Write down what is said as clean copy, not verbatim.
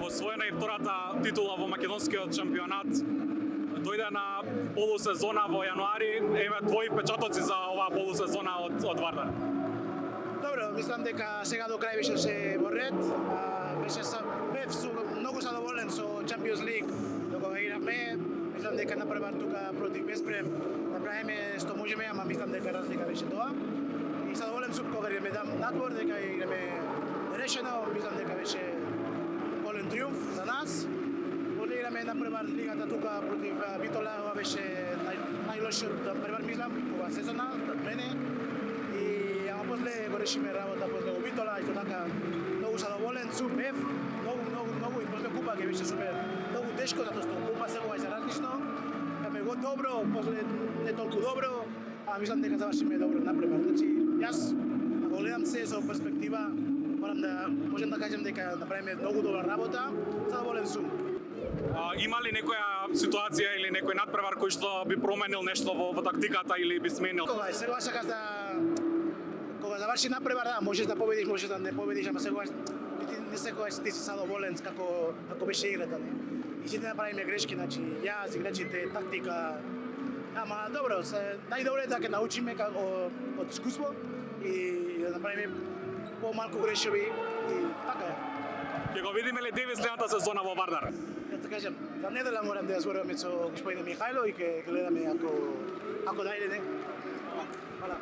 освоена и втората титула во македонскиот шампионат. Дојде на полусезона во јануари, еве твои впечатоци за оваа полусезона од Вардар. Добро, мислам дека сега до крај беше се во ред. Бев многу задоволен со Champions League докога игравме. Мислам дека на прва тука против Безбрем направиме што можеме, ама мислам дека разлика беше тоа. И задоволен сум кога играме надвор, дека играме решено, мислам дека беше голем триумф за нас. Кога играме на прва лигата тука против Битола, ова беше најлошиот прва мислам ова сезона од мене. Ама после го решиме работа после го Битола, исто така многу задоволен сум, бев, многу и после купа ќе беше супер. Многу тешко затоа што купа секогаш е различно. Ме го добро, после не толку добро, а мислам дека завршиме добро например. Значи, јас ако гледам се со перспектива, можам да кажам дека направиме многу добра работа, задоволен сум. Има ли некоја ситуација или некој надпревар кој што би променил нешто во тактиката или би сменил? Сегаш сакаш да кога заврши напревар, да, можеш да победиш, можеш да не победиш, ама сегаш не секогаш ти си задоволен како беше играта. И сите направиме грешки, значи јас, играчите, тактика. Ама добро, најдобро е да ќе научиме од искуство и да направиме помалку грешови и така е. Ќе го видиме ли Девис следната сезона во Вардар? Ја да кажам, за недела морам да ја зборуваме со господинот Михајло и ќе гледаме ако дајде не. Хвала.